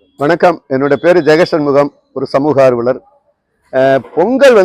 வணக்கம். என்னோட பேரு ஜெகசண்முகம். ஒரு சமூக ஆர்வலர். பொங்கல்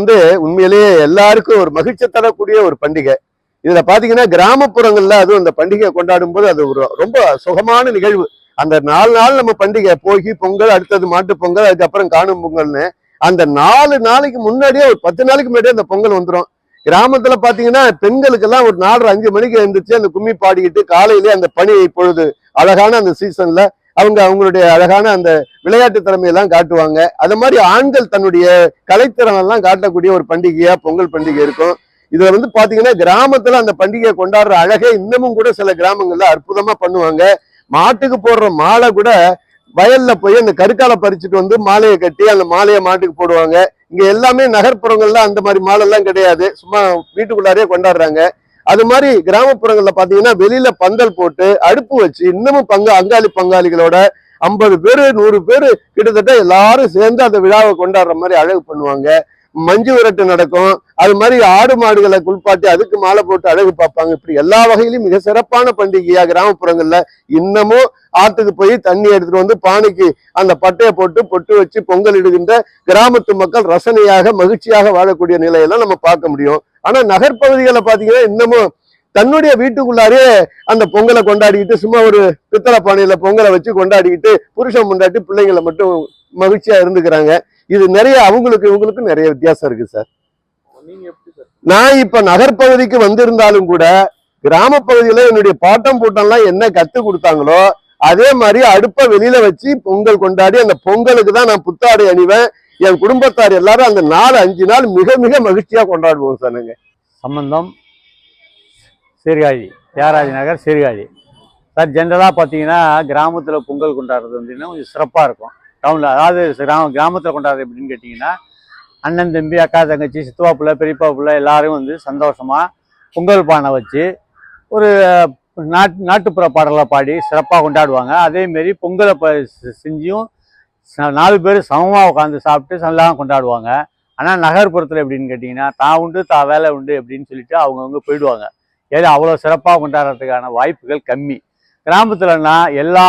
உண்மையிலேயே எல்லாருக்கும் ஒரு மகிழ்ச்சி தரக்கூடிய ஒரு பண்டிகை. இதுல பாத்தீங்கன்னா கிராமப்புறங்கள்ல அதுவும் அந்த பண்டிகை கொண்டாடும் போது அது ஒரு ரொம்ப சுகமான நிகழ்வு. அந்த 4 நாள் நம்ம பண்டிகை போகி பொங்கல், அடுத்தது மாட்டு பொங்கல், அதுக்கப்புறம் காணும் பொங்கல்னு அந்த 4 நாளைக்கு முன்னாடியே ஒரு 10 நாளைக்கு முன்னாடியே அந்த பொங்கல் வந்துடும். கிராமத்துல பாத்தீங்கன்னா பெண்களுக்கெல்லாம் ஒரு 4:30 5 மணிக்கு எழுந்திரிச்சு அந்த கும்மி பாடிக்கிட்டு காலையிலேயே அந்த பனி பொழுது அழகான அந்த சீசன்ல அவங்களுடைய அழகான அந்த விளையாட்டு திறமையெல்லாம் காட்டுவாங்க. அது மாதிரி ஆண்கள் தன்னுடைய கலைத்திறன் எல்லாம் காட்டக்கூடிய ஒரு பண்டிகையா பொங்கல் பண்டிகை இருக்கும். இதுல பாத்தீங்கன்னா கிராமத்துல அந்த பண்டிகையை கொண்டாடுற அழகே இன்னமும் கூட சில கிராமங்கள்ல அற்புதமா பண்ணுவாங்க. மாட்டுக்கு போடுற மாலை கூட வயல்ல போய் அந்த கருக்காலை பறிச்சுட்டு மாலையை கட்டி அந்த மாலையை மாட்டுக்கு போடுவாங்க. இங்க எல்லாமே நகர்ப்புறங்கள்ல அந்த மாதிரி மாலை எல்லாம் கிடையாது, சும்மா வீட்டுக்குள்ளாரே கொண்டாடுறாங்க. அது மாதிரி கிராமப்புறங்கள்ல பாத்தீங்கன்னா வெளியில பந்தல் போட்டு அடுப்பு வச்சு இன்னமும் அங்காளி பங்காளிகளோட 50 பேரு 100 பேரு கிட்டத்தட்ட எல்லாரும் சேர்ந்து அந்த விழாவை கொண்டாடுற மாதிரி அழகு பண்ணுவாங்க. மஞ்சு விரட்டு நடக்கும். அது மாதிரி ஆடு மாடுகளை குளிப்பாட்டி அதுக்கு மாலை போட்டு அழகு பார்ப்பாங்க. இப்படி எல்லா வகையிலும் மிக சிறப்பான பண்டிகையா கிராமப்புறங்கள்ல இன்னமும் ஆத்துக்கு போய் தண்ணி எடுத்துட்டு பானைக்கு அந்த பட்டையை போட்டு பொட்டு வச்சு பொங்கல் இடுகின்ற கிராமத்து மக்கள் ரசனையாக மகிழ்ச்சியாக வாழக்கூடிய நிலையெல்லாம் நம்ம பார்க்க முடியும். ஆனா நகர்ப்பகுதிகளை பாத்தீங்கன்னா இன்னமும் தன்னுடைய வீட்டுக்குள்ளாரே அந்த பொங்கலை கொண்டாடிக்கிட்டு சும்மா ஒரு பித்தளை பானையில பொங்கலை வச்சு கொண்டாடிக்கிட்டு புருஷன் முண்டாட்டி பிள்ளைங்களை மட்டும் மகிழ்ச்சியா இருந்துக்கிறாங்க. இது நிறைய இவங்களுக்கு நிறைய வித்தியாசம் இருக்கு சார். நான் இப்ப நகர்ப்பகுதிக்கு வந்திருந்தாலும் கூட கிராம பகுதியில என்னுடைய பாட்டம் பூட்டம்லாம் என்ன கத்து கொடுத்தாங்களோ அதே மாதிரி அடுப்ப வெளியில வச்சு பொங்கல் கொண்டாடி அந்த பொங்கலுக்கு தான் நான் புத்தாடை அணிவேன். என் குடும்பத்தார் எல்லாரும் அந்த 4 5 நாள் மிக மிக மகிழ்ச்சியா கொண்டாடுவோம் சார். நாங்க சம்பந்தம் சீர்காழி, தியாகராஜ நகர் சீர்காழி சார். ஜென்ரலாக பார்த்தீங்கன்னா கிராமத்தில் பொங்கல் கொண்டாடுறது கொஞ்சம் சிறப்பாக இருக்கும். டவுனில் அதாவது கிராமத்தில் கொண்டாடுறது எப்படின்னு கேட்டிங்கன்னா அண்ணன் தம்பி அக்கா தங்கச்சி சித்தப்பா பிள்ளை பெரியப்பா பிள்ளை எல்லாரும் சந்தோஷமாக பொங்கல் பானை வச்சு ஒரு நாட்டுப்புற பாடலை பாடி சிறப்பாக கொண்டாடுவாங்க. அதேமாரி பொங்கலை செஞ்சும் 4 பேர் சமமாக உட்காந்து சாப்பிட்டு நல்லா கொண்டாடுவாங்க. ஆனால் நகர்ப்புறத்தில் எப்படின்னு கேட்டிங்கன்னா தான் உண்டு தான் வேலை உண்டு அப்படின்னு சொல்லிட்டு அவங்கவுங்க போயிடுவாங்க. ஏன்னா அவ்வளோ சிறப்பாக கொண்டாடுறதுக்கான வாய்ப்புகள் கம்மி. கிராமத்துலன்னா எல்லா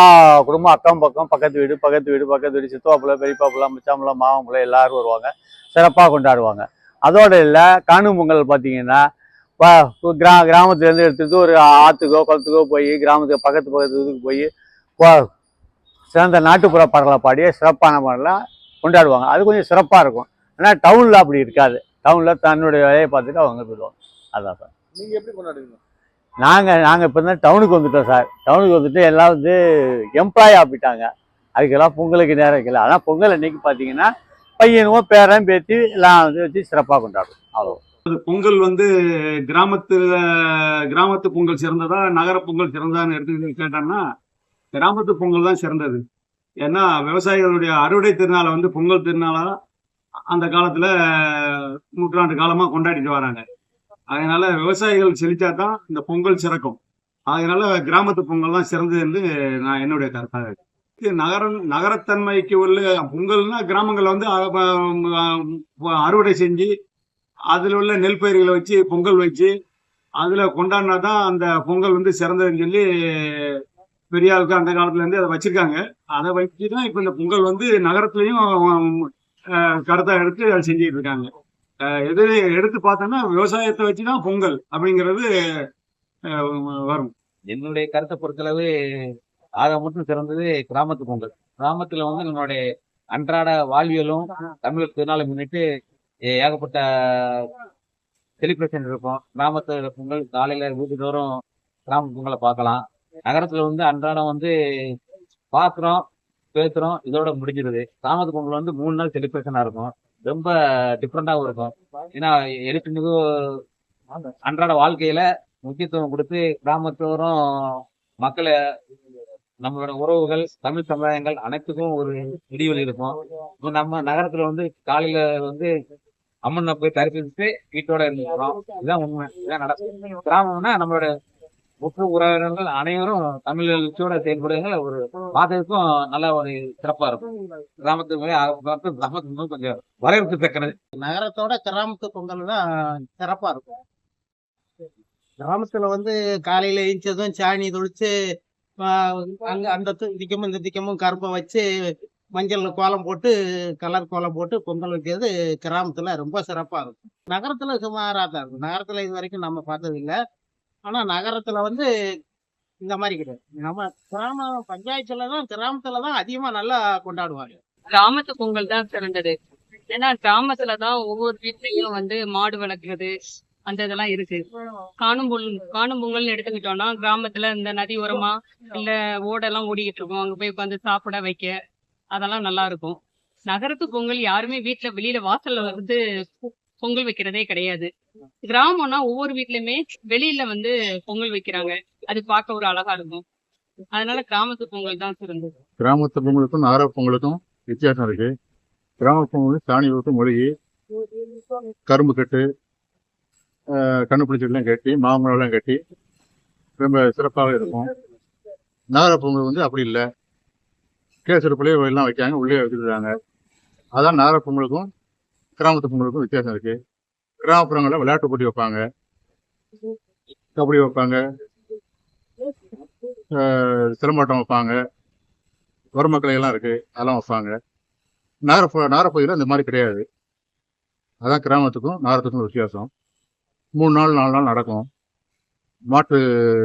குடும்பம் அக்கம் பக்கம் பக்கத்து வீடு சித்தவாப்புல பெரியப்பாப்புல மச்சாம்புல மாவம்புல எல்லாரும் வருவாங்க, சிறப்பாக கொண்டாடுவாங்க. அதோட இல்லை காணும் பொங்கல் பார்த்தீங்கன்னா கிராமத்துலேருந்து எடுத்துட்டு ஒரு ஆற்றுக்கோ குளத்துக்கோ போய் கிராமத்துக்கு பக்கத்து போய் சிறந்த நாட்டுப்புற பாடலை பாடிய சிறப்பான பாடலாம் கொண்டாடுவாங்க. அது கொஞ்சம் சிறப்பாக இருக்கும். ஆனால் டவுனில் அப்படி இருக்காது. டவுனில் தன்னுடைய வேலையை பார்த்துட்டு அவங்க போயிடுவாங்க. அதான் சார். நீங்கள் எப்படி கொண்டாடுவீங்க? நாங்கள் இப்போ தான் டவுனுக்கு வந்துட்டோம் சார். டவுனுக்கு வந்துட்டு எல்லாம் எம்ப்ளாய் ஆகிட்டாங்க. அதுக்கெல்லாம் பொங்கலுக்கு நேரம் வைக்கல. ஆனால் பொங்கல் அன்னைக்கு பார்த்தீங்கன்னா பையனும் பேரன் பேத்தி எல்லாம் வச்சு சிறப்பாக கொண்டாடுவோம். அவ்வளோ. பொங்கல் கிராமத்து பொங்கல் சிறந்ததா நகர பொங்கல் சிறந்தான்னு எடுத்து கேட்டான்னா கிராமத்து பொங்கல் தான் சிறந்தது. ஏன்னா விவசாயிகளுடைய அறுவடை திருநாளை பொங்கல் திருநாளா அந்த காலத்துல நூற்றாண்டு காலமா கொண்டாடிட்டு வராங்க. அதனால விவசாயிகள் செழிச்சா தான் இந்த பொங்கல் சிறக்கும். அதனால கிராமத்து பொங்கல் தான் சிறந்தது என்று நான் என்னுடைய கருத்தாக இருக்கு. நகரத்தன்மைக்கு உள்ள பொங்கல்னா கிராமங்கள் அறுவடை செஞ்சு அதுல உள்ள நெல் பயிர்களை வச்சு பொங்கல் வச்சு அதுல கொண்டாடினா தான் அந்த பொங்கல் சிறந்ததுன்னு சொல்லி பெரியாளுக்கு அந்த காலத்துல இருந்து அதை வச்சிருக்காங்க. அதை வச்சுதான் இப்ப இந்த பொங்கல் நகரத்துலயும் கருத்தா எடுத்து அதை செஞ்சுட்டு இருக்காங்க. எடுத்து பார்த்தோம்னா விவசாயத்தை வச்சுதான் பொங்கல் அப்படிங்கிறது வரும். என்னுடைய கருத்தை பொறுத்தளவு ஆக மட்டும் சிறந்தது கிராமத்து பொங்கல். கிராமத்துல நம்மளுடைய அன்றாட வாழ்வியலும் தமிழர் திருநாளை முன்னிட்டு ஏகப்பட்ட செலிப்ரேஷன் இருக்கும். கிராமத்து பொங்கல் காலையில வீட்டுதோறும் கிராம பொங்கலை பார்க்கலாம். நகரத்துல அன்றாடம் பாக்குறோம் பேசுறோம், இதோட முடிஞ்சிருது. கிராமத்து பொங்கல் 3 நாள் செலிப்ரேஷனா இருக்கும். ரொம்ப டிஃப்ரெண்டாகவும் இருக்கும். ஏன்னா எழுத்துனுக்கு அன்றாட வாழ்க்கையில முக்கியத்துவம் கொடுத்து கிராமத்தோறும் மக்களை நம்மளோட உறவுகள் தமிழ் சமுதாயங்கள் அனைத்துக்கும் ஒரு இடைவெளி இருக்கும். இப்போ நம்ம நகரத்துல காலையில அம்மனை போய் தரிசிச்சுட்டு வீட்டோட இருந்துக்கிறோம். இதுதான் உண்மை, இதுதான் நடக்கும். கிராமம்னா நம்மளோட உற்று உறவினர்கள் அனைவரும் தமிழோட செயல்படுங்க. ஒரு பார்க்கறதுக்கும் நல்ல ஒரு சிறப்பா இருக்கும். கிராமத்துக்கு கொஞ்சம் வரவேற்கத்தக்கது. நகரத்தோட கிராமத்து பொங்கல் தான் சிறப்பா இருக்கும். கிராமத்துல காலையில எழுந்ததும் சாணி தொளிச்சு அங்க அந்த திக்கமும் இந்த திக்கமும் கரும்பை வச்சு மஞ்சள் கோலம் போட்டு கலர் கோலம் போட்டு பொங்கல் வைக்கிறது கிராமத்துல ரொம்ப சிறப்பா இருக்கும். நகரத்துல சுமாரா தான் இருக்கும். நகரத்துல இது வரைக்கும் நம்ம பார்த்தது இல்ல. ஆனா நகரத்துல வந்து இந்த மாதிரி கிடையாது. நம்ம கிராம பஞ்சாயத்துல தான் கிராமத்துல தான் அதிகமா நல்லா கொண்டாடுவாங்க. கிராமத்து பொங்கல் தான் சிறந்தது. ஏன்னா கிராமத்துல தான் ஒவ்வொரு வீட்லயும் வந்து மாடு வளர்க்குறது அந்த இதெல்லாம் இருக்கு. காணும் பொங்கல்னு எடுத்துக்கிட்டோம்னா கிராமத்துல இந்த நதி ஓரமா இல்ல ஓடெல்லாம் ஓடிக்கிட்டு இருக்கும். அங்க போய் உட்காந்து சாப்பிட வைக்க அதெல்லாம் நல்லா இருக்கும். நகரத்து பொங்கல் யாருமே வீட்ல வெளியில வாசல்ல வந்து பொங்கல் வைக்கிறதே கிடையாது. கிராமம்னா ஒவ்வொரு வீட்லயுமே வெளியில வந்து பொங்கல் வைக்கிறாங்க. அது பார்க்க ஒரு அழகா இருக்கும். அதனால கிராமத்து பொங்கல் தான் சிறந்தது. கிராமத்து பொங்கலுக்கும் நகர பொங்கலுக்கும் வித்தியாசம் இருக்கு. கிராம பொங்கல் சாணி ஊற்றி மொழிகி கரும்பு கட்டு கண்ணுப்பிடிச்செல்லாம் கட்டி மாமரம் கட்டி ரொம்ப சிறப்பாக இருக்கும். நகர பொங்கல் வந்து அப்படி இல்லை. கேசரிப்பிள்ளையே எல்லாம் வைக்காங்க, உள்ளே வச்சுருக்காங்க. அதான் நகர பொங்கலுக்கும் கிராமத்து பொங்கலுக்கும் வித்தியாசம் இருக்கு. கிராமப்புறங்களில் விளையாட்டு போட்டி வைப்பாங்க, கபடி வைப்பாங்க, சிலம்பாட்டம் வைப்பாங்க, வறுமக்களை எல்லாம் இருக்கு, அதெல்லாம் வைப்பாங்க. நகரப்பகுதியில் இந்த மாதிரி கிடையாது. அதான் கிராமத்துக்கும் நகரத்துக்கும் வித்தியாசம். 3 நாள் 4 நாள் நடக்கும். மாட்டு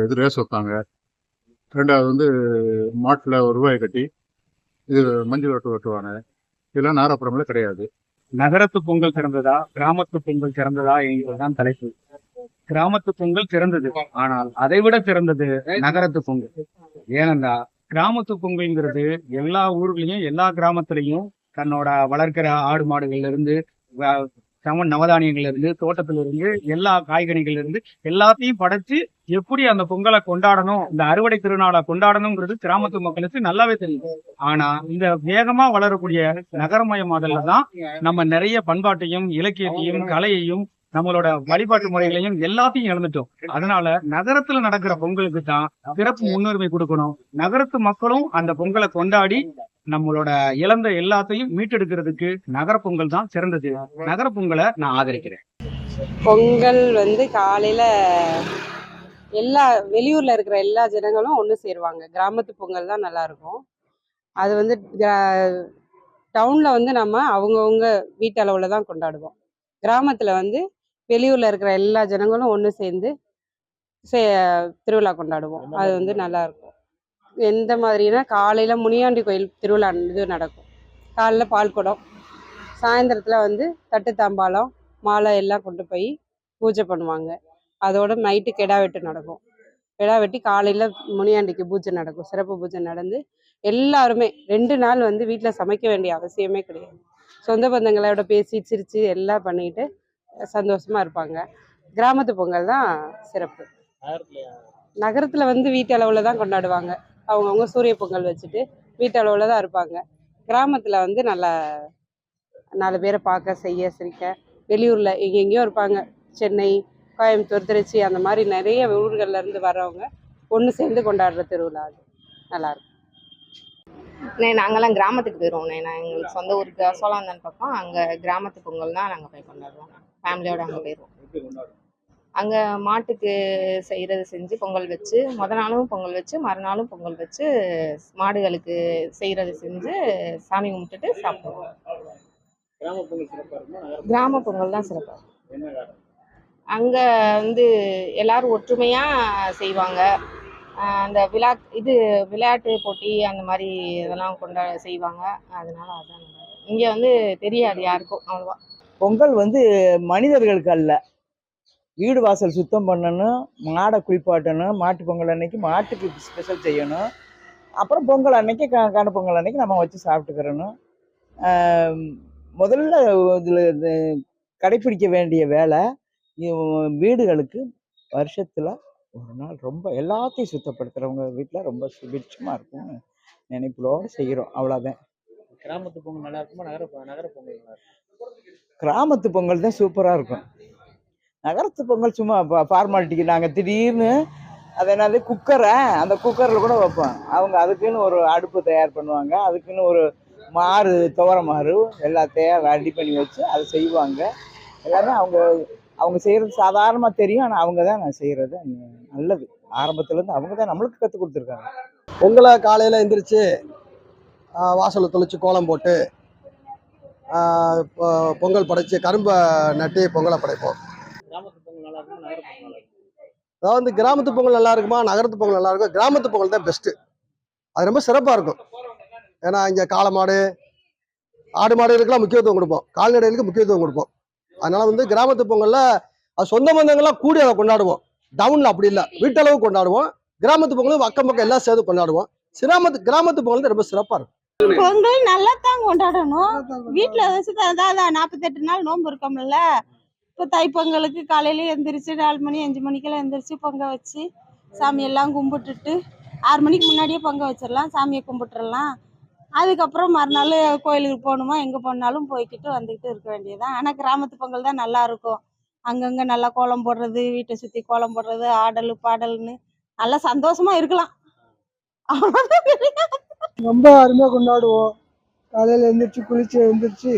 இது ரேஸ் வைப்பாங்க. ரெண்டாவது வந்து மாட்டில் ஒரு ரூபாயை கட்டி இது மஞ்சள் வெட்டுவாங்க. இதெல்லாம் நகரப்புறங்களில் கிடையாது. நகரத்து பொங்கல் சிறந்ததா கிராமத்து பொங்கல் சிறந்ததா என்பதுதான் தலைப்பு. கிராமத்து பொங்கல் சிறந்தது, ஆனால் அதை விட சிறந்தது நகரத்து பொங்கல். ஏனென்றா கிராமத்து பொங்கல்ங்கிறது எல்லா ஊர்களையும் எல்லா கிராமத்திலையும் தன்னோட வளர்க்கிற ஆடு மாடுகள்ல இருந்து நவதானியங்கள்ல இருந்து தோட்டத்துல இருந்து எல்லா காய்கறிகள்ல இருந்து எல்லாத்தையும் படைச்சு எப்படி அந்த பொங்கலை கொண்டாடணும், இந்த அறுவடை திருநாளை கொண்டாடணுங்கிறது கிராமத்து மக்களுக்கு நல்லாவே தெரியும். ஆனா இந்த வேகமா வளரக்கூடிய நகரமயமாதல்ல தான் நம்ம நிறைய பண்பாட்டையும் இலக்கியத்தையும் கலையையும் நம்மளோட வழிபாட்டு முறைகளையும் எல்லாத்தையும் இழந்துட்டோம். அதனால நகரத்துல நடக்கிற பொங்கலுக்கு தான் சிறப்பு முன்னுரிமை கொடுக்கணும். நகரத்து மக்களும் அந்த பொங்கலை கொண்டாடி நம்மளோட இழந்த எல்லாத்தையும் மீட்டெடுக்கிறதுக்கு நகர பொங்கல் தான் சிறந்தது. நகர பொங்கலை நான் ஆதரிக்கிறேன். பொங்கல் வந்து காலையில எல்லா வெளியூர்ல இருக்கிற எல்லா ஜனங்களும் ஒன்று சேருவாங்க. கிராமத்து பொங்கல் தான் நல்லா இருக்கும். அது வந்து டவுன்ல வந்து நம்ம அவங்கவுங்க வீட்டளவுல தான் கொண்டாடுவோம். கிராமத்துல வந்து வெளியூர்ல இருக்கிற எல்லா ஜனங்களும் ஒன்று சேர்ந்து திருவிழா கொண்டாடுவோம். அது வந்து நல்லா இருக்கும். எந்த மாதிரினா காலையில முனியாண்டி கோயில் திருவிழா இது நடக்கும். காலைல பால் குடம், சாயந்தரத்துல வந்து தட்டு தாம்பாளம் மாலை எல்லாம் கொண்டு போய் பூஜை பண்ணுவாங்க. அதோட நைட்டு கெடா வெட்டு நடக்கும். கெடா வெட்டி காலையில முனியாண்டிக்கு பூஜை நடக்கும். சிறப்பு பூஜை நடந்து எல்லாருமே 2 நாள் வந்து வீட்டில் சமைக்க வேண்டிய அவசியமே கிடையாது. சொந்த பந்தங்களோட பேசி சிரிச்சு எல்லாம் பண்ணிட்டு சந்தோஷமா இருப்பாங்க. கிராமத்து பொங்கல் தான் சிறப்பு. நகரத்துல வந்து வீட்டளவுல தான் கொண்டாடுவாங்க. அவங்கவுங்க சூரிய பொங்கல் வச்சுட்டு வீட்டளவுல தான் இருப்பாங்க. கிராமத்துல வந்து நல்லா 4 பேரை பார்க்க செய்ய சிரிக்க வெளியூர்ல எங்கெங்கேயோ இருப்பாங்க. சென்னை, கோயம்புத்தூர், திருச்சி அந்த மாதிரி நிறைய ஊர்கள்ல இருந்து வர்றவங்க ஒன்று சேர்ந்து கொண்டாடுற திருவிழா அது நல்லா இருக்கும். நாங்கெல்லாம் கிராமத்துக்கு போயிடுவோம். நான் எங்களுக்கு சொந்த ஊருக்கு சோழாந்தன் பக்கம் அங்கே கிராமத்து பொங்கல் தான் நாங்கள் போய் கொண்டாடுவோம். ஃபேமிலியோடு அங்கே போயிடுவோம். அங்கே மாட்டுக்கு செய்கிறது செஞ்சு பொங்கல் வச்சு நாளும் பொங்கல் வச்சு மறுநாளும் பொங்கல் வச்சு மாடுகளுக்கு செய்கிறது செஞ்சு சாமி கும்பிட்டுட்டு சாப்பிடுவோம். கிராம பொங்கல் தான் சிறப்பாக. அங்கே வந்து எல்லாரும் ஒற்றுமையாக செய்வாங்க. அந்த விளையாட்டு போட்டி அந்த மாதிரி இதெல்லாம் செய்வாங்க. அதனால அதான் இங்கே வந்து தெரியாது யாருக்கும் அவ்வளோவா. பொங்கல் வந்து மனிதர்களுக்கு அல்ல. வீடு வாசல் சுத்தம் பண்ணணும், மாடை குளிப்பாட்டணும். மாட்டு பொங்கல் அன்னைக்கு மாட்டுக்கு ஸ்பெஷல் செய்யணும். அப்புறம் பொங்கல் அன்னைக்கு காண பொங்கல் அன்னைக்கு நம்ம வச்சு சாப்பிட்டுக்கிறணும். முதல்ல இதில் கடைப்பிடிக்க வேண்டிய வேலை வீடுகளுக்கு வருஷத்தில் ஒரு நாள் ரொம்ப எல்லாத்தையும் சுத்தப்படுத்துகிறவங்க வீட்டில் ரொம்ப சுபிட்சமாக இருக்கும்னு நினைப்புலோடு செய்கிறோம். அவ்வளோதான். கிராமத்து பொங்கல் நல்லா இருக்குமா நகர பொங்கல் நல்லா இருக்கும்? கிராமத்து பொங்கல் தான் சூப்பராக இருக்கும். நகரத்து பொங்கல் சும்மா ஃபார்மாலிட்டிக்கு நாங்கள் திடீர்னு அது என்னது அந்த குக்கரில் கூட வைப்போம். அவங்க அதுக்குன்னு ஒரு அடுப்பு தயார் பண்ணுவாங்க. அதுக்குன்னு ஒரு துவர மாறு எல்லாத்தையும் ரெடி பண்ணி வச்சு அதை செய்வாங்க. எல்லாமே அவங்க செய்கிறது சாதாரணமாக தெரியும். ஆனால் அவங்க தான் நான் செய்கிறது நல்லது. ஆரம்பத்துலேருந்து அவங்க தான் நம்மளுக்கு கற்றுக் கொடுத்துருக்காங்க. பொங்கலை காலையில் எந்திரிச்சு வாசலில் தொளிச்சு கோலம் போட்டு பொங்கல் படைச்சு கரும்பை நட்டி பொங்கலை படைப்போம். அதாவது கிராமத்து பொங்கல் நல்லா இருக்குமா நகரத்து பொங்கல் நல்லா இருக்கும்? கிராமத்து பொங்கல் தான் பெஸ்ட்டு. அது ரொம்ப சிறப்பாக இருக்கும். ஏன்னா இங்கே காளை மாடு ஆடு மாடுகளுக்கெல்லாம் முக்கியத்துவம் கொடுப்போம், கால்நடைகளுக்கு முக்கியத்துவம் கொடுப்போம். அதனால கிராமத்து பொங்கல்ல அது சொந்த பந்தங்கள்லாம் கூடி அதை கொண்டாடுவோம். டவுன்ல அப்படி இல்லை, வீட்டளவு கொண்டாடுவோம். கிராமத்து பொங்கல் அக்கம் பக்கம் எல்லாம் சேர்ந்து கொண்டாடுவோம். கிராமத்து பொங்கல் ரொம்ப சிறப்பாக இருக்கும். பொங்கல் நல்லா தான் கொண்டாடணும். வீட்டுல வச்சு அதான் 48 நாள் நோன்பு இருக்கோம்ல. இப்போ தைப்பொங்கலுக்கு காலையில எந்திரிச்சு 4 மணி 5 மணிக்கெல்லாம் எந்திரிச்சு பொங்க வச்சு சாமியெல்லாம் கும்பிட்டுட்டு 6 மணிக்கு முன்னாடியே பொங்க வச்சிடலாம், சாமியை கும்பிட்டுறலாம். அதுக்கப்புறம் மறுநாள் கோயிலுக்கு போகணுமா எங்கே போனாலும் போய்கிட்டு வந்துக்கிட்டு இருக்க வேண்டியதுதான். ஆனால் கிராமத்து பொங்கல் தான் நல்லா இருக்கும். அங்கங்கே நல்லா கோலம் போடுறது, வீட்டை சுற்றி கோலம் போடுறது, ஆடல் பாடல்னு நல்லா சந்தோஷமா இருக்கலாம். ரொம்ப அருமையாக கொண்டாடுவோம். காலையில் எழுந்திரிச்சு குளிச்சு எழுந்திரிச்சு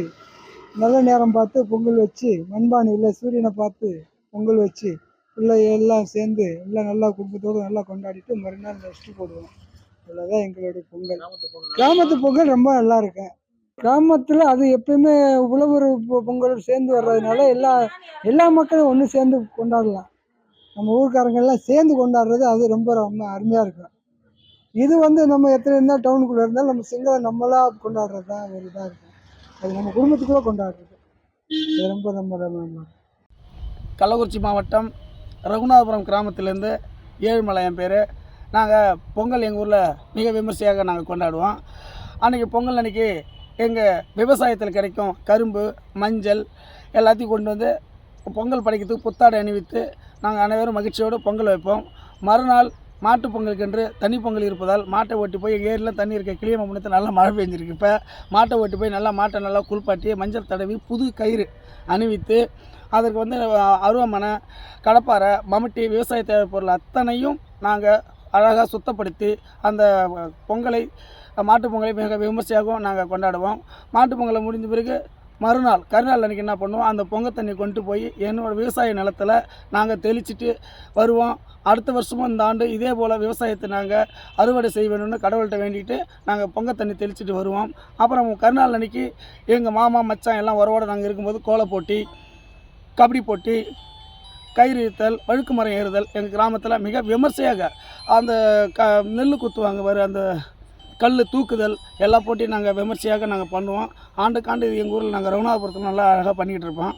நல்ல நேரம் பார்த்து பொங்கல் வச்சு மண்பானையில் சூரியனை பார்த்து பொங்கல் வச்சு எல்லாம் சேர்ந்து எல்லாம் நல்லா குடும்பத்தோடு நல்லா கொண்டாடிட்டு மறுநாள் ரெஸ்ட் போடுவோம். அவ்வளோதான் எங்களுடைய பொங்கல். கிராமத்து பொங்கல் ரொம்ப நல்லா இருக்கும். கிராமத்தில் அது எப்பயுமே உழவர் பொங்கல் சேர்ந்து வர்றதுனால எல்லா மக்களும் ஒன்று சேர்ந்து கொண்டாடலாம். நம்ம ஊருக்காரங்கெல்லாம் சேர்ந்து கொண்டாடுறது அது ரொம்ப ரொம்ப அருமையாக இருக்கும். இது நம்ம எத்தனை இருந்தால் டவுனுக்குள்ளே இருந்தாலும் நம்ம சிங்கிளாக நம்மளாக கொண்டாடுறது தான் ஒரு இதாக இருக்கும். அது நம்ம குடும்பத்துக்குள்ளே கொண்டாடுறது அது ரொம்ப நம்ம. கள்ளக்குறிச்சி மாவட்டம் ரகுநாதபுரம் கிராமத்திலேருந்து ஏழுமலை என் பேர். நாங்கள் பொங்கல் எங்கள் ஊரில் மிக விமர்சையாக நாங்கள் கொண்டாடுவோம். அன்றைக்கி பொங்கல் அன்றைக்கி எங்கள் விவசாயத்தில் கிடைக்கும் கரும்பு மஞ்சள் எல்லாத்தையும் கொண்டு வந்து பொங்கல் படைக்கிறதுக்கு புத்தாடை அணிவித்து நாங்கள் அனைவரும் மகிழ்ச்சியோடு பொங்கல் வைப்போம். மறுநாள் மாட்டு பொங்கலுக்கென்று தனி பொங்கல் இருப்பதால் மாட்டை ஓட்டி போய் எங்கள் ஏரியில் தண்ணி இருக்க கிளியம முன்னத்து நல்லா மழை பெஞ்சிருக்கு. இப்போ மாட்டை ஓட்டி போய் மாட்டை நல்லா குளிப்பாட்டி மஞ்சள் தடவி புது கயிறு அணிவித்து அதற்கு அருவாமனை கடப்பாரை மம்முட்டி விவசாய தேவை பொருள் அத்தனையும் நாங்கள் அழகாக சுத்தப்படுத்தி அந்த பொங்கலை மாட்டு பொங்கலை மிக விமர்சையாகவும் நாங்கள் கொண்டாடுவோம். மாட்டு பொங்கலை முடிஞ்ச பிறகு மறுநாள் கருநாள் அன்றைக்கி என்ன பண்ணுவோம், அந்த பொங்கல் தண்ணி கொண்டு போய் என்னோடய விவசாய நிலத்தில் நாங்கள் தெளிச்சிட்டு வருவோம். அடுத்த வருஷமும் இந்த ஆண்டு இதே போல் விவசாயத்தை நாங்கள் அறுவடை செய்ய வேணும்னு கடவுள்கிட்ட வேண்டிட்டு நாங்கள் பொங்கல் தண்ணி தெளிச்சிட்டு வருவோம். அப்புறம் கருநாள் அன்றைக்கி எங்கள் மாமா மச்சான் எல்லாம் உறவோடு நாங்கள் இருக்கும்போது கோல போட்டி, கபடி போட்டி, கயிறு இழுத்தல், வழுக்கு மரம் ஏறுதல் எங்கள் கிராமத்தில் மிக விமர்சையாக அந்த நெல் குத்துவாங்க அந்த கல் தூக்குதல் எல்லா போட்டியும் நாங்கள் விமர்சையாக நாங்கள் பண்ணுவோம். ஆண்டுக்காண்டு எங்கள் ஊரில் நாங்கள் ரகுநாதபுரத்தில் நல்லா அழகாக பண்ணிக்கிட்டு இருப்போம்.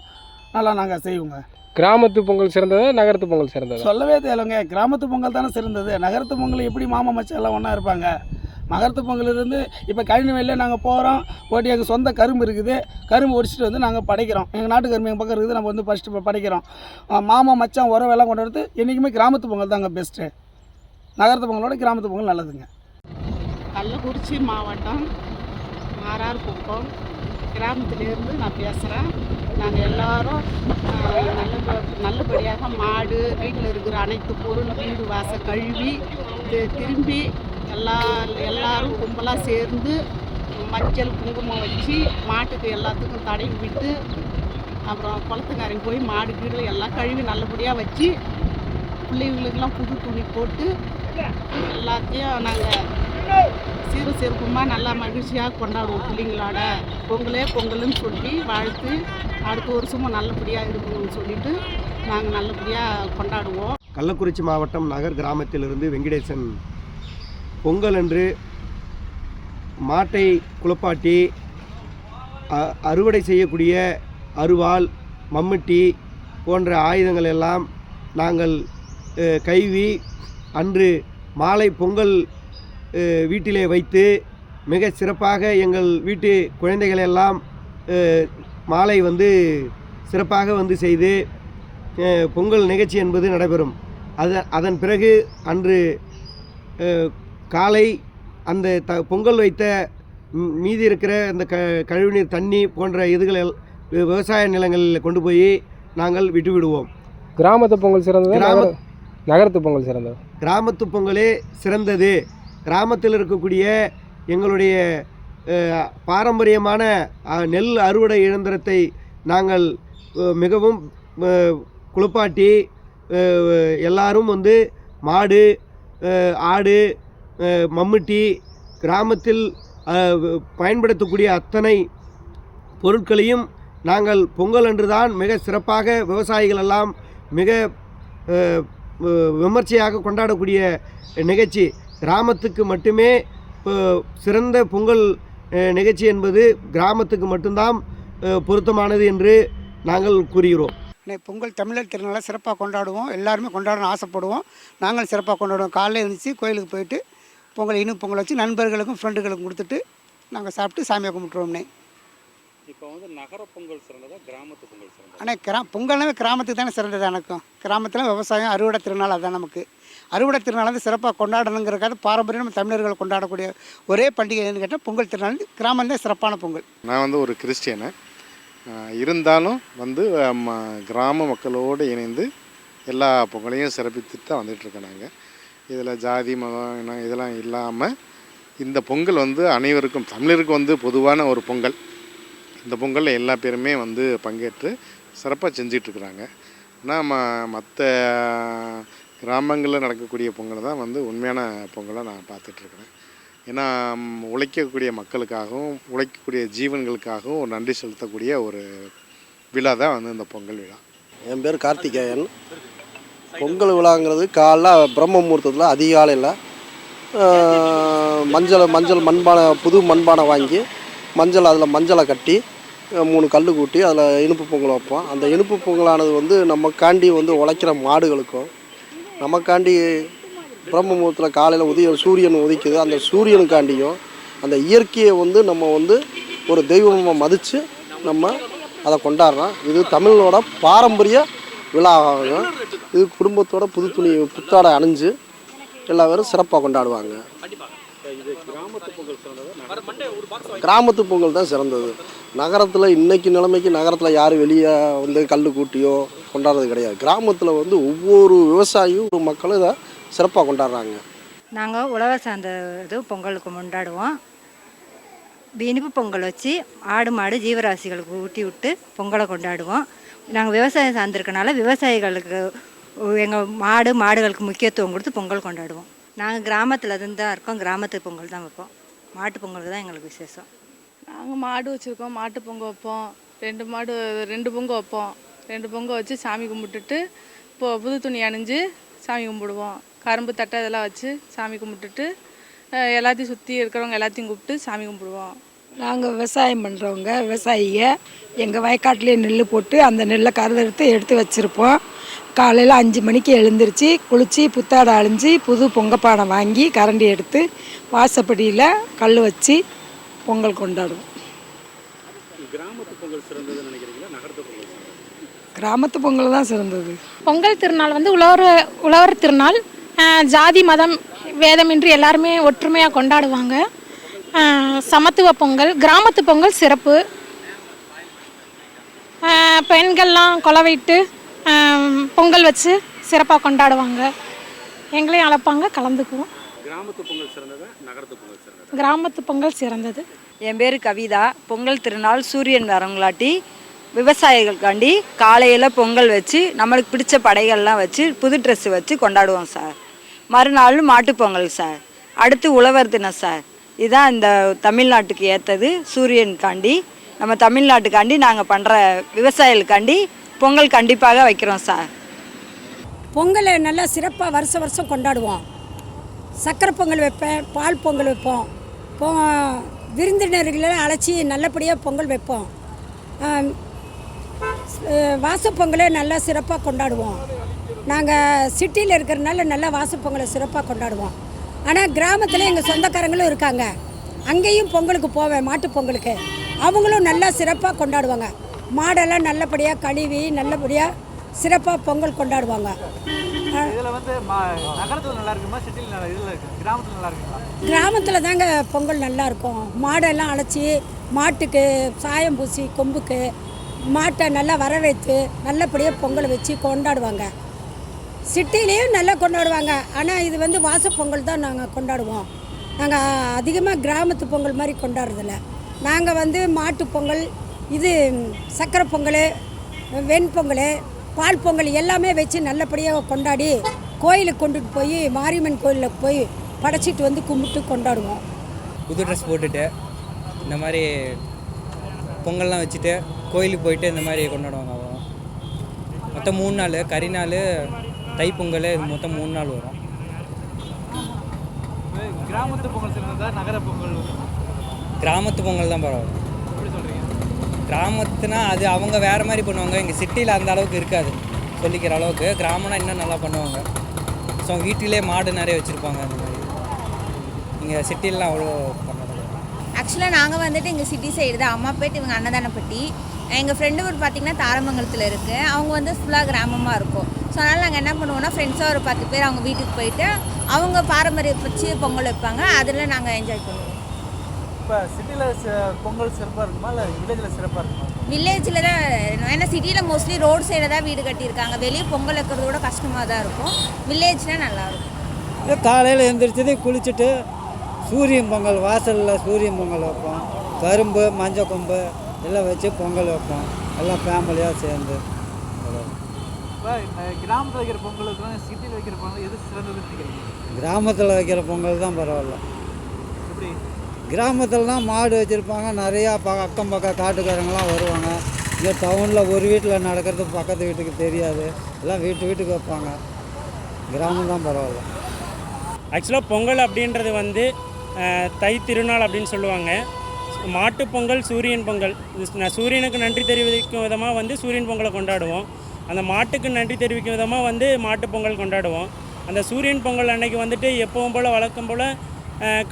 நல்லா நாங்கள் செய்வோங்க. கிராமத்து பொங்கல் சிறந்ததா நகரத்து பொங்கல் சிறந்ததா? சொல்லவே தேவைங்க, கிராமத்து பொங்கல் தானே சிறந்தது. நகரத்து பொங்கல் எப்படி மாமா மச்சான் எல்லாம் ஒன்றா இருப்பாங்க? நகரத்து பொங்கல் இருந்து இப்போ கழனி வயலில் நாங்கள் போகிறோம், போட்டி எங்கள் சொந்த கரும்பு இருக்குது, கரும்பு ஒடிச்சிட்டு நாங்கள் படைக்கிறோம். எங்கள் நாட்டு கரும்பு எங்கள் பக்கம் இருக்குது, நம்ம ஃபஸ்ட்டு படைக்கிறோம். மாமா மச்சான் உறவெல்லாம் கொண்டாடுறது என்றைக்குமே கிராமத்து பொங்கல் தாங்க பெஸ்ட்டு. நகரத்து பொங்கலோட கிராமத்து பொங்கல் நல்லதுங்க. கள்ளக்குறிச்சி மாவட்டம் ஆர்ஆர் குப்பம் கிராமத்திலேருந்து நான் பேசுகிறேன். நாங்கள் எல்லாரும் நல்லபடியாக மாடு வீட்டில் இருக்கிற அனைத்து பொருள் வீடு வாசல் கழுவி திரும்பி எல்லாரும் கும்பலாக சேர்ந்து மஞ்சள் குங்குமம் வச்சு மாட்டுக்கு எல்லாத்துக்கும் தடவி விட்டு அப்புறம் குளத்துக்காரங்க போய் மாடு கீழே எல்லாம் கழுவி நல்லபடியாக வச்சு பிள்ளைங்களுக்கெல்லாம் புது துணி போட்டு எல்லாத்தையும் நாங்கள் சீரும் சிறப்புமாக நல்லா மகிழ்ச்சியாக கொண்டாடுவோம். பிள்ளைங்களோட பொங்கல்னு சொல்லி வாழ்த்து அடுத்த வருஷமும் நல்லபடியாக இருக்கணும்னு சொல்லிட்டு நாங்கள் நல்லபடியாக கொண்டாடுவோம். கள்ளக்குறிச்சி மாவட்டம் நகர் கிராமத்திலிருந்து வெங்கடேசன். பொங்கல் அன்று மாட்டை குளிப்பாட்டி அறுவடை செய்யக்கூடிய அருவாள் மம்முட்டி போன்ற ஆயுதங்கள் எல்லாம் நாங்கள் கைவி அன்று மாலை பொங்கல் வீட்டிலே வைத்து மிக சிறப்பாக எங்கள் வீட்டு குழந்தைகள் எல்லாம் மாலை சிறப்பாக செய்து பொங்கல் நிகழ்ச்சி என்பது நடைபெறும். அதன் பிறகு அன்று காலை அந்த பொங்கல் வைத்த மீதி இருக்கிற அந்த கழிவுநீர் தண்ணி போன்ற இதுகளை விவசாய நிலங்களில் கொண்டு போய் நாங்கள் விட்டுவிடுவோம். கிராமத்து பொங்கல் சிறந்தது நகரத்து பொங்கல் சிறந்தது? கிராமத்து பொங்கலே சிறந்தது. கிராமத்தில் இருக்கக்கூடிய எங்களுடைய பாரம்பரியமான நெல் அறுவடை இயந்திரத்தை நாங்கள் மிகவும் குளிப்பாட்டி எல்லாரும் மாடு ஆடு மம்முட்டி கிராமத்தில் பயன்படுத்தக்கூடிய அத்தனை பொருட்களையும் நாங்கள் பொங்கல் அன்று தான் மிக சிறப்பாக விவசாயிகள் எல்லாம் மிக விமர்சையாக கொண்டாடக்கூடிய நிகழ்ச்சி. கிராமத்துக்கு மட்டுமே சிறந்த பொங்கல் நிகழ்ச்சி என்பது கிராமத்துக்கு மட்டும்தான் பொருத்தமானது என்று நாங்கள் கூறுகிறோம். பொங்கல் தமிழர் திருநாளை சிறப்பாக கொண்டாடுவோம். எல்லாருமே கொண்டாடணும்னு ஆசைப்படுவோம். நாங்கள் சிறப்பாக கொண்டாடுவோம். காலையில் எழுந்திரிச்சு கோயிலுக்கு போயிட்டு பொங்கல் இனிப்பு பொங்கல் வச்சு நண்பர்களுக்கும் ஃப்ரெண்டுகளுக்கும் கொடுத்துட்டு நாங்கள் சாப்பிட்டு சாமியை கும்பிட்டுருவோம்னே. இப்போ வந்து நகர பொங்கல் சிறந்ததா கிராமத்து பொங்கல் சிறந்ததா? ஆனால் பொங்கல்னாவே கிராமத்துக்கு தானே சிறந்தது. எனக்கும் கிராமத்தில் விவசாயம் அறுவடை திருநாள் அதுதான். நமக்கு அறுவடை திருநாள் வந்து சிறப்பாக கொண்டாடணுங்கிறக்காக பாரம்பரியம் நம்ம தமிழர்கள் கொண்டாடக்கூடிய ஒரே பண்டிகை எதுன்னு கேட்டால் பொங்கல் திருநாள். கிராமம் தான் சிறப்பான பொங்கல். நான் வந்து ஒரு கிறிஸ்டியனு, இருந்தாலும் வந்து கிராம மக்களோடு இணைந்து எல்லா பொங்கலையும் சிறப்பித்துட்டு தான் வந்துட்டுருக்கோம். நாங்கள் இதில் ஜாதி மதம் இனம் இதெல்லாம் இல்லாமல் இந்த பொங்கல் வந்து அனைவருக்கும் தமிழருக்கு வந்து பொதுவான ஒரு பொங்கல். இந்த பொங்கலில் எல்லா பேருமே வந்து பங்கேற்று சிறப்பாக செஞ்சிட்ருக்குறாங்க. ஆனால் மற்ற கிராமங்களில் நடக்கக்கூடிய பொங்கல் தான் வந்து உண்மையான பொங்கலாக நான் பார்த்துட்ருக்குறேன். ஏன்னா உழைக்கக்கூடிய மக்களுக்காகவும் உழைக்கக்கூடிய ஜீவன்களுக்காகவும் ஒரு நன்றி செலுத்தக்கூடிய ஒரு விழா தான் வந்து இந்த பொங்கல் விழா. என் பேர் கார்த்திகேயன். பொங்கல் விழாங்கிறது காலைல பிரம்ம முகூர்த்தத்தில் அதிகாலையில் மஞ்சள் மண்பானை புது மண்பானை வாங்கி அதில் மஞ்சளை கட்டி 3 கல் கூட்டி அதில் இனிப்பு பொங்கல் வைப்போம். அந்த இனிப்பு பொங்கலானது வந்து நமக்காண்டி வந்து உழைக்கிற மாடுகளுக்கும் நமக்காண்டி பிரம்ம முகூர்த்தத்தில் காலையில் சூரியன் உதிக்குது. அந்த சூரியனுக்காண்டியும் அந்த இயற்கையை வந்து நம்ம வந்து ஒரு தெய்வமாக மதித்து நம்ம அதை கொண்டாடுறோம். இது தமிழோட பாரம்பரிய விழாவாகும். இது குடும்பத்தோட புது துணி புத்தாடை அணிஞ்சு எல்லா பேரும் சிறப்பாக கொண்டாடுவாங்க. கிராமத்து பொங்கல் தான் சிறந்தது. நகரத்தில் இன்றைக்கி நிலைமைக்கு நகரத்தில் யாரும் வெளியே வந்து கல் கூட்டியோ கொண்டாடுறது கிடையாது. கிராமத்தில் வந்து ஒவ்வொரு விவசாயியும் ஒரு மக்களும் இதை சிறப்பாக கொண்டாடுறாங்க. நாங்கள் உழவர் சார்ந்த இது பொங்கலுக்கு கொண்டாடுவோம். இனிப்பு பொங்கல் வச்சு ஆடு மாடு ஜீவராசிகளுக்கு ஊட்டி விட்டு பொங்கலை கொண்டாடுவோம். நாங்கள் விவசாயம் சார்ந்திருக்கனால விவசாயிகளுக்கு எங்கள் மாடுகளுக்கு முக்கியத்துவம் கொடுத்து பொங்கல் கொண்டாடுவோம். நாங்கள் கிராமத்தில் இருந்து தான் இருக்கோம். கிராமத்து பொங்கல் தான் வைப்போம். மாட்டு பொங்கல் தான் எங்களுக்கு விசேஷம். நாங்கள் மாடு வச்சுருக்கோம். மாட்டு பொங்கல் வைப்போம். 2 பொங்கல் வைப்போம். 2 பொங்கல் வச்சு சாமி கும்பிட்டுட்டு புது துணி அணிஞ்சு சாமி கும்பிடுவோம். கரும்பு தட்டை இதெல்லாம் வச்சு சாமி கும்பிட்டுட்டு எல்லாத்தையும் சுற்றி இருக்கிறவங்க எல்லாத்தையும் கூப்பிட்டு சாமி கும்பிடுவோம். நாங்கள் விவசாயம் பண்ணுறவங்க விவசாயிங்க எங்கள் வயக்காட்டிலே நெல் போட்டு அந்த நெல்லை கருதெடுத்து எடுத்து வச்சுருப்போம். காலையில் 5 மணிக்கு எழுந்திரிச்சு குளித்து புத்தாடை அழிஞ்சு புது பொங்கப்பானை வாங்கி கரண்டி எடுத்து வாசப்படியில் கல் வச்சு பொங்கல் கொண்டாடுவோம். கிராமத்து பொங்கல் சிறந்ததுன்னு நினைக்கிறீங்களா நகரத்து பொங்கல்? கிராமத்து பொங்கல் தான் சிறந்தது. பொங்கல் திருநாள் வந்து உழவர் திருநாள். ஜாதி மதம் வேதமின்றி எல்லாருமே ஒற்றுமையாக கொண்டாடுவாங்க. சமத்துவ பொங்கல். கிராமத்து பொங்கல் சிறப்பு. பெண்கள்லாம் கொலவைட்டு பொங்கல் வச்சு சிறப்பாக கொண்டாடுவாங்க. எங்களையும் அழைப்பாங்க, கலந்துக்குவோம். கிராமத்து பொங்கல் சிறந்ததா நகரத்து பொங்கல் சிறந்ததா? கிராமத்து பொங்கல் சிறந்தது. என் பேர் கவிதா. பொங்கல் திருநாள் சூரியன் வரவங்களாட்டி விவசாயிகளுக்காண்டி காலையில் பொங்கல் வச்சு நம்மளுக்கு பிடிச்ச படைகள்லாம் வச்சு புது ட்ரெஸ்ஸு வச்சு கொண்டாடுவோம் சார். மறுநாள் மாட்டுப்பொங்கல் சார். அடுத்து உழவர் தினம் சார். இதுதான் இந்த தமிழ்நாட்டுக்கு ஏற்றது. சூரியனுக்காண்டி நம்ம தமிழ்நாட்டுக்காண்டி நாங்கள் பண்ணுற விவசாயிகளுக்காண்டி பொங்கல் கண்டிப்பாக வைக்கிறோம் சார். பொங்கலை நல்லா சிறப்பாக வருஷம் கொண்டாடுவோம். சக்கரை பொங்கல் வைப்பேன், பால் பொங்கல் வைப்போம். விருந்தினர்களை அழைச்சி நல்லபடியாக பொங்கல் வைப்போம். வாசப்பொங்கலை நல்லா சிறப்பாக கொண்டாடுவோம். நாங்கள் சிட்டியில் இருக்கிறனால நல்லா வாசப்பொங்கலை சிறப்பாக கொண்டாடுவோம். ஆனால் கிராமத்தில் எங்கள் சொந்தக்காரங்களும் இருக்காங்க. அங்கேயும் பொங்கலுக்கு போவேன், மாட்டு பொங்கலுக்கு. அவங்களும் நல்லா சிறப்பாக கொண்டாடுவாங்க. மாடெல்லாம் நல்லபடியாக கழுவி நல்லபடியாக சிறப்பாக பொங்கல் கொண்டாடுவாங்க. கிராமத்தில் தாங்க பொங்கல் நல்லாயிருக்கும். மாடெல்லாம் அழைச்சி மாட்டுக்கு சாயம் பூசி கொம்புக்கு மாட்டை நல்லா வர வைத்து நல்லபடியாக பொங்கல் வச்சு கொண்டாடுவாங்க. சிட்டிலேயும் நல்லா கொண்டாடுவாங்க. ஆனால் இது வந்து வாசப்பொங்கல் தான் நாங்கள் கொண்டாடுவோம். நாங்கள் அதிகமாக கிராமத்து பொங்கல் மாதிரி கொண்டாடுறதில்ல. நாங்கள் வந்து மாட்டு பொங்கல், இது சக்கரை பொங்கல், வெண்பொங்கல், பால் பொங்கல் எல்லாமே வச்சு நல்லபடியாக கொண்டாடி கோயிலுக்கு கொண்டுட்டு போய் மாரியம்மன் கோயிலில் போய் படைச்சிட்டு வந்து கும்பிட்டு கொண்டாடுவோம். புது ட்ரெஸ் போட்டுட்டு இந்த மாதிரி பொங்கல்லாம் வச்சுட்டு கோயிலுக்கு போயிட்டு இந்த மாதிரி கொண்டாடுவாங்க. அவ்வளோ மொத்தம் 3 நாள், கரிநாள், தைப்பொங்கல், இது மொத்தம் 3 நாள் வரும். கிராமத்து பொங்கல் சிறந்ததா நகர பொங்கல்? கிராமத்து பொங்கல் தான் பரவாயில்ல. எப்படி சொல்கிறீங்க? கிராமத்துனா அது அவங்க வேறு மாதிரி பண்ணுவாங்க. இங்கே சிட்டியில் அந்த அளவுக்கு இருக்காது சொல்லிக்கிற அளவுக்கு. கிராமம்னா இன்னும் நல்லா பண்ணுவாங்க. ஸோ வீட்டிலே மாடு நிறைய வச்சுருப்பாங்க. அந்த மாதிரி இங்கே சிட்டிலலாம் அவ்வளோ பண்ணாங்க. ஆக்சுவலாக நாங்கள் வந்துட்டு இங்கே சிட்டி சைடு தான். அம்மாப்பேட்டு இவங்க அன்னதானப்பட்டி. எங்கள் ஃப்ரெண்டு ஊர் பார்த்திங்கன்னா தாரமங்கலத்தில் இருக்குது. அவங்க வந்து ஃபுல்லாக கிராமமாக இருக்கும். ஸோ அதனால் நாங்கள் என்ன பண்ணுவோம்னா ஃப்ரெண்ட்ஸாக ஒரு 10 பேர் அவங்க வீட்டுக்கு போயிட்டு அவங்க பாரம்பரியம் வச்சு பொங்கல் வைப்பாங்க. அதில் நாங்கள் என்ஜாய் பண்ணுவோம். இப்போ சிட்டியில் பொங்கல் சிறப்பாக இருக்குமா இல்லை வில்லேஜில் சிறப்பாக இருக்குமா? வில்லேஜில் தான். ஏன்னா சிட்டியில் மோஸ்ட்லி ரோட் சைடில் தான் வீடு கட்டியிருக்காங்க. வெளியே பொங்கல் வைக்கிறது கூட கஷ்டமாக தான் இருக்கும். வில்லேஜ்னால் நல்லாயிருக்கும். காலையில் எழுந்திரிச்சது குளிச்சுட்டு சூரியன் பொங்கல், வாசலில் சூரியன் பொங்கல் வைப்போம். கரும்பு, மஞ்சள் கொம்பு எல்லாம் வச்சு பொங்கல் வைப்போம். எல்லாம் ஃபேமிலியாக சேர்ந்து. இப்போ கிராமத்தில் வைக்கிற பொங்கலுக்கு சிட்டியில் வைக்கிற பொங்கல் எது சிறந்ததுன்னு நினைக்கிறீங்க? கிராமத்தில் வைக்கிற பொங்கல் தான் பரவாயில்ல. எப்படி? கிராமத்தில் தான் மாடு வச்சுருப்பாங்க. நிறையா அக்கம் பக்கம் காட்டுக்காரங்களாம் வருவாங்க. இங்கே டவுனில் ஒரு வீட்டில் நடக்கிறது பக்கத்து வீட்டுக்கு தெரியாது. எல்லாம் வீட்டுக்கு வைப்பாங்க. கிராமம் தான் பரவாயில்ல. ஆக்சுவலாக பொங்கல் அப்படின்றது வந்து தை திருநாள் அப்படின்னு சொல்லுவாங்க. மாட்டுப்பொங்கல், சூரியன் பொங்கல். சூரியனுக்கு நன்றி தெரிவிக்கும் விதமாக வந்து சூரியன் பொங்கலை கொண்டாடுவோம். அந்த மாட்டுக்கு நன்றி தெரிவிக்கும் விதமாக வந்து மாட்டுப்பொங்கல் கொண்டாடுவோம். அந்த சூரியன் பொங்கல் அன்னைக்கு வந்துட்டு எப்பவும் போல் வழக்கம் போல்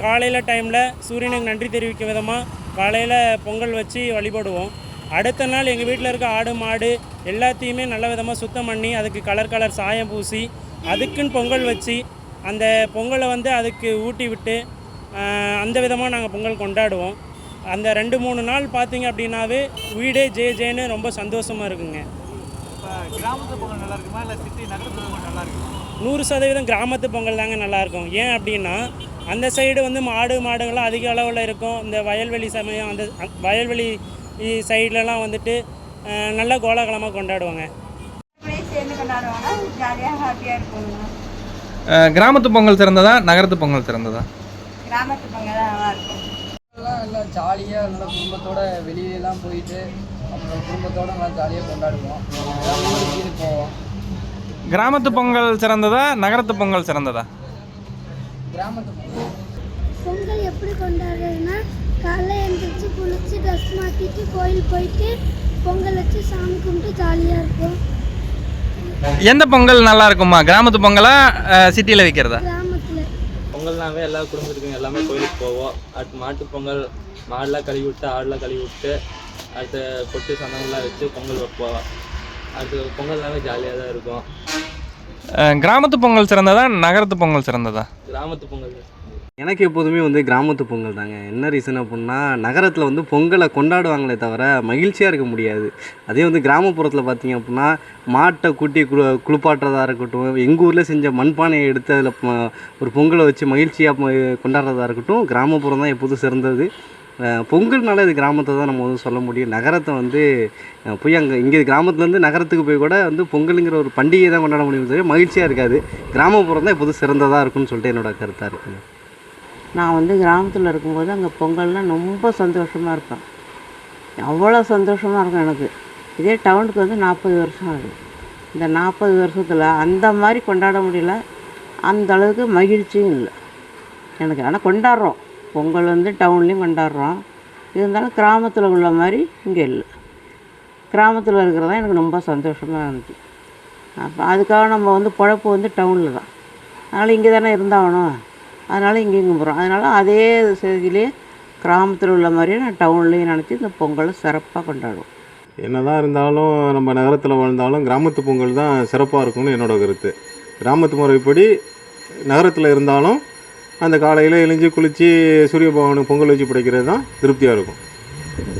காலையில் டைமில் சூரியனுக்கு நன்றி தெரிவிக்கும் விதமாக காலையில் பொங்கல் வச்சு வழிபடுவோம். அடுத்த நாள் எங்கள் வீட்டில் இருக்க ஆடு மாடு எல்லாத்தையுமே நல்ல விதமாக சுத்தம் பண்ணி அதுக்கு கலர் சாயம் பூசி அதுக்குன்னு பொங்கல் வச்சு அந்த பொங்கலை வந்து அதுக்கு ஊட்டி விட்டு அந்த விதமாக நாங்கள் பொங்கல் கொண்டாடுவோம். அந்த 2-3 நாள் பார்த்தீங்க அப்படின்னாவே வீடே ஜேன்னு ரொம்ப சந்தோஷமாக இருக்குங்க. இப்போ கிராமத்து பொங்கல் நல்லா இருக்குமா இல்லை சிட்டி நகரத்து பொங்கல் நல்லா இருக்குமா? 100% கிராமத்து பொங்கல் தாங்க நல்லாயிருக்கும். ஏன் அப்படின்னா அந்த சைடு வந்து மாடுகள்லாம் அதிக அளவில் இருக்கும். இந்த வயல்வெளி சமயம் அந்த வயல்வெளி சைட்லலாம் வந்துட்டு நல்லா கோலாகலமாக கொண்டாடுவாங்க. கிராமத்து பொங்கல் சிறந்ததா நகரத்து பொங்கல் சிறந்ததா? கிராமத்து பொங்கல் தான் நல்லா இருக்கும். எல்லாம் ஜாலியாக நல்லா குடும்பத்தோடு வெளியெல்லாம் போயிட்டு அப்புறம் குடும்பத்தோடு நல்லா ஜாலியாக கொண்டாடுவோம். வீட்டுக்கு போவோம். கிராமத்து பொங்கல் சிறந்ததா நகரத்து பொங்கல் சிறந்ததா? கிராமத்து பொங்கல். பொங்கல் எப்படி கொண்டாடுறதுன்னா காலைல எழுந்திரிச்சு குளிச்சு ட்ரெஸ் மாற்றிட்டு கோயில் போயிட்டு பொங்கல் வச்சு சாமி கும்பிட்டு ஜாலியாக இருக்கும். எந்த பொங்கல் நல்லா இருக்குமா? கிராமத்து பொங்கலா சிட்டியில் வைக்கிறதா? கிராமத்தில் பொங்கல்னாவே எல்லா குடும்பத்துக்கும் எல்லாமே கோயிலுக்கு போவோம். அடுத்து மாட்டு பொங்கல் மாடெலாம் கழுவி விட்டு ஆடெலாம் கழுவி விட்டு அடுத்து பொட்டு சந்தனம்லாம் வச்சு பொங்கல் வைப்போம். அடுத்து பொங்கல்னாவே ஜாலியாக தான் இருக்கும். கிராமத்து பொங்கல் சிறந்ததா நகரத்து பொங்கல் சிறந்ததா? கிராமத்து பொங்கல். எனக்கு எப்போதுமே வந்து கிராமத்து பொங்கல் தாங்க. என்ன ரீசன் அப்படின்னா நகரத்தில் வந்து பொங்கலை கொண்டாடுவாங்களே தவிர மகிழ்ச்சியாக இருக்க முடியாது. அதே வந்து கிராமப்புறத்தில் பார்த்திங்க அப்படின்னா மாட்டை கூட்டி குளிப்பாட்டுறதா இருக்கட்டும், எங்கள் ஊரில் செஞ்ச மண்பானையை எடுத்து அதில் ஒரு பொங்கலை வச்சு மகிழ்ச்சியாக கொண்டாடுறதா இருக்கட்டும், கிராமப்புறம் தான் எப்போதும் சிறந்தது. பொங்கல்னால இது கிராமத்தை தான் நம்ம வந்து சொல்ல முடியும். நகரத்தை வந்து போய் இங்கே கிராமத்துலேருந்து நகரத்துக்கு போய் கூட வந்து பொங்கலுங்கிற ஒரு பண்டிகை தான் கொண்டாட முடியும் தவிர மகிழ்ச்சியாக இருக்காது. கிராமப்புறம் தான் எப்போதும் சிறந்ததாக இருக்குன்னு சொல்லிட்டு என்னோட கருத்தாக இருக்குங்க. நான் வந்து கிராமத்தில் இருக்கும்போது அங்கே பொங்கல்னால் ரொம்ப சந்தோஷமாக இருப்பேன். அவ்வளோ சந்தோஷமாக இருக்கும் எனக்கு. இதே டவுனுக்கு வந்து 40 வருஷம் ஆகுது. இந்த 40 வருஷத்தில் அந்த மாதிரி கொண்டாட முடியல. அந்த அளவுக்கு மகிழ்ச்சியும் இல்லை எனக்கு. ஆனால் கொண்டாடுறோம். பொங்கல் வந்து டவுன்லேயும் கொண்டாடுறோம். இருந்தாலும் கிராமத்தில் உள்ள மாதிரி இங்கே இல்லை. கிராமத்தில் இருக்கிறதா எனக்கு ரொம்ப சந்தோஷமாக இருந்துச்சு. அப்போ அதுக்காக நம்ம வந்து பொழப்பு வந்து டவுனில் தான். அதனால் இங்கே தானே இருந்தாகணும். அதனால் இங்கேயும் கும்பிட்றோம். அதனால் அதே செய்தியிலே கிராமத்தில் உள்ள மாதிரியே நான் டவுன்லேயும் நினச்சி இந்த பொங்கலை சிறப்பாக கொண்டாடுவோம். என்ன தான் இருந்தாலும் நம்ம நகரத்தில் வாழ்ந்தாலும் கிராமத்து பொங்கல் தான் சிறப்பாக இருக்கும்னு என்னோடய கருத்து. கிராமத்து முறைப்படி நகரத்தில் இருந்தாலும் அந்த காலையில் எழுஞ்சி குளித்து சூரிய பகவானுக்கு பொங்கல் வச்சு படைக்கிறது தான் திருப்தியாக இருக்கும்.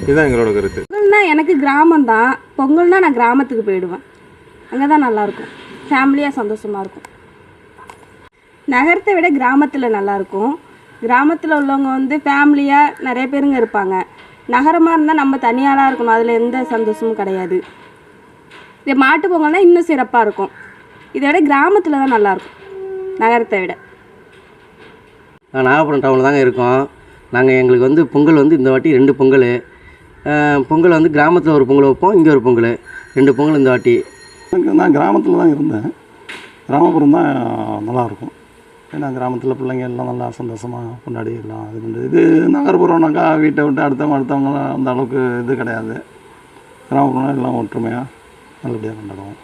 இதுதான் எங்களோட கருத்து. பொங்கல்னா எனக்கு கிராமம் தான். பொங்கல்னால் நான் கிராமத்துக்கு போயிடுவேன். அங்கே தான் நல்லாயிருக்கும். ஃபேமிலியாக சந்தோஷமாக இருக்கும். நகரத்தை விட கிராமத்தில் நல்லாயிருக்கும். கிராமத்தில் உள்ளவங்க வந்து ஃபேமிலியாக நிறைய பேருங்க இருப்பாங்க. நகரமாக இருந்தால் நம்ம தனியாளாக இருக்கணும். அதில் எந்த சந்தோஷமும் கிடையாது. இது மாட்டு பொங்கல்னால் இன்னும் சிறப்பாக இருக்கும். இதை விட கிராமத்தில் தான் நல்லாயிருக்கும் நகரத்தை விட. நாகப்பட்டினம் டவுனில் தாங்க இருக்கோம். எங்களுக்கு வந்து பொங்கல் வந்து இந்த வாட்டி 2 பொங்கல். பொங்கல் வந்து கிராமத்தில் ஒரு பொங்கல் வைப்போம், இங்கே ஒரு பொங்கல், 2 பொங்கல் இந்த வாட்டி. நான் கிராமத்தில் தான் இருந்தேன். கிராமப்புறம் தான் நல்லாயிருக்கும். ஏன்னா கிராமத்தில் பிள்ளைங்க எல்லாம் நல்லா சந்தோஷமாக கொண்டாடி எல்லாம் இது பண்ணுறது. இது நகர்ப்புறம்னாக்கா வீட்டை விட்டு அடுத்தவங்களாம் அந்த அளவுக்கு இது கிடையாது. கிராமப்புறம் எல்லாம் ஒற்றுமையாக நல்லபடியாக கொண்டாடுவோம்.